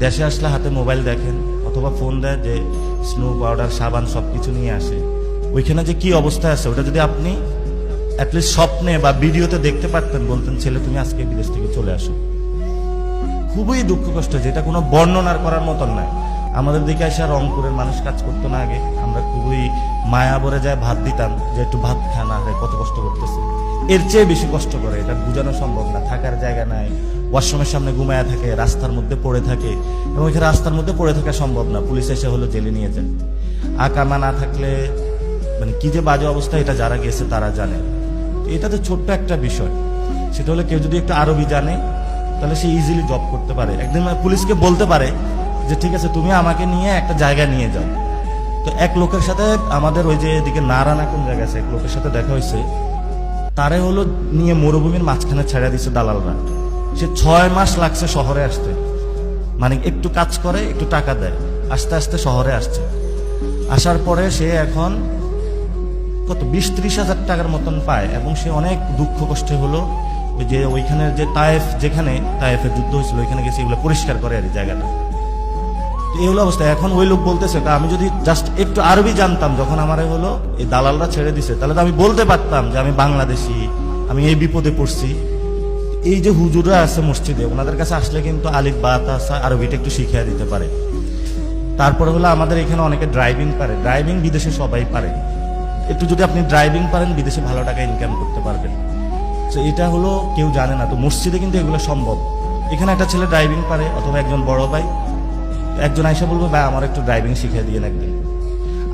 দেশে আসলে হাতে মোবাইল দেখেন অথবা ফোন দেয় যে স্নো পাউডার সাবান সবকিছু নিয়ে আসে। ওইখানে যে কি অবস্থায় আছে ওটা যদি আপনি অ্যাটলিস্ট স্বপ্নে বা ভিডিওতে দেখতে পারতেন, বলতেন ছেলে তুমি আজকে বিদেশ থেকে চলে আসো। খুবই দুঃখ কষ্ট, যেটা কোনো বর্ণনার করার মতন নয়। আমাদের দিকে এসে রংপুরের মানুষ কাজ করতো না আগে, আমরা খুবই মায়া ভরে যায় ভাত দিতাম যে একটু ভাত খানা হয়, কত কষ্ট করতেছে। এর চেয়ে বেশি কষ্ট করে, এটা বোঝানো সম্ভব না। থাকার জায়গা নাই, ওয়াশরুমের সামনে ঘুমায়া থাকে, রাস্তার মধ্যে পড়ে থাকে, এবং এখানে রাস্তার মধ্যে পড়ে থাকা সম্ভব না, পুলিশ এসে হলো জেলে নিয়ে যায়। আকামা না থাকলে মানে কি যে বাজে অবস্থা, এটা যারা গেছে তারা জানে। এটা তো ছোট্ট একটা বিষয়, সেটা হলো কেউ যদি একটু আরবি জানে তাহলে সে ইজিলি জব করতে পারে। একদিন পুলিশকে বলতে পারে যে ঠিক আছে তুমি আমাকে নিয়ে একটা জায়গায় নিয়ে যাও। তো এক লোকের সাথে আমাদের ওই যে এদিকে নারানা কোন জায়গা আছে, এক লোকের সাথে দেখা হয়েছে, তারে হলো নিয়ে মরুভূমির মাঝখানে ছেড়ে দিচ্ছে দালালরা। সে 6 মাস লাগছে শহরে আসতে, মানে একটু কাজ করে একটু টাকা দেয়, আস্তে আস্তে শহরে আসছে। আসার পরে সে এখন কত 20-30 হাজার টাকার মতন পায়, এবং সে অনেক দুঃখ কষ্টে হলো ওই যে ওইখানে যে তায়েফ, যেখানে তায়েফের যুদ্ধ হয়েছিল ওইখানে গেছে এগুলো পরিষ্কার করে আর জায়গাটা। এই হলো অবস্থা। এখন ওই লোক বলতেছে আমি যদি জাস্ট একটু আরবি জানতাম, যখন আমার হলো এই দালালরা ছেড়ে দিছে, তাহলে তো আমি বলতে পারতাম যে আমি বাংলাদেশি, আমি এই বিপদে পড়ছি। এই যে হুজুররা আছে মসজিদে, ওনাদের কাছে আসলে কিন্তু আলিফ বা তা আরবিটা একটু শিখিয়ে দিতে পারে। তারপরে হলো আমাদের এখানে অনেকে ড্রাইভিং পারে, ড্রাইভিং বিদেশে সবাই পারে। একটু যদি আপনি ড্রাইভিং পারেন বিদেশে ভালো টাকা ইনকাম করতে পারবেন। তো এটা হলো কেউ জানে না, তো মসজিদে কিন্তু এগুলো সম্ভব। এখানে একটা ছেলে ড্রাইভিং পারে, অথবা একজন বড় ভাই, একজন আইসা বলবো ভাই আমার একটু ড্রাইভিং শিখিয়ে দিয়ে একদিন।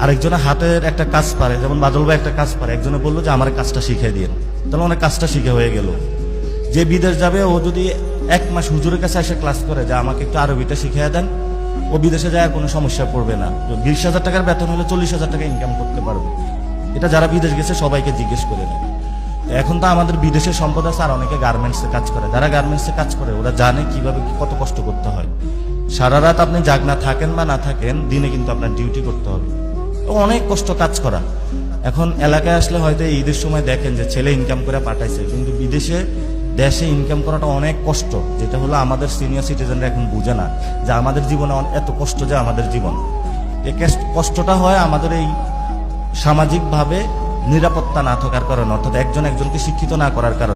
আরেকজনের হাতের একটা কাজ পারে, যেমন বাদল ভাই একটা কাজ পারে, একজনে বললো যে আমার কাজটা শিখিয়ে দিয়ে, তাহলে অনেক কাজটা শিখে হয়ে গেল। যে বিদেশ যাবে ও যদি 1 মাস হুজুরের কাছে এসে ক্লাস করে যে আমাকে একটু আরবিটা শিখিয়ে দেন, ও বিদেশে যায় কোনো সমস্যা পড়বে না। 20,000 টাকার বেতন হলে 40,000 টাকা ইনকাম করতে পারবে। এটা যারা বিদেশ গেছে সবাইকে জিজ্ঞেস করে নেয়। এখন তো আমাদের বিদেশের সম্পদ আছে, আর অনেকে গার্মেন্টসে কাজ করে। যারা গার্মেন্টসে কাজ করে ওরা জানে কিভাবে কত কষ্ট করতে হয়। সারা রাত আপনি জাগনা থাকেন বা না থাকেন, দিনে কিন্তু আপনার ডিউটি করতে হবে, অনেক কষ্ট কাজ করা। এখন এলাকায় আসলে হয়তো ঈদের সময় দেখেন যে ছেলে ইনকাম করে পাঠাইছে, কিন্তু বিদেশে দেশে ইনকাম করাটা অনেক কষ্ট, যেটা হলো আমাদের সিনিয়র সিটিজেনরা এখন বুঝে না যে আমাদের জীবনে এত কষ্ট, যে আমাদের জীবন এই কষ্টটা হয় আমাদের এই সামাজিকভাবে নিরাপত্তা না থাকার কারণে, অর্থাৎ একজন একজনকে শিক্ষিত না করার কারণে।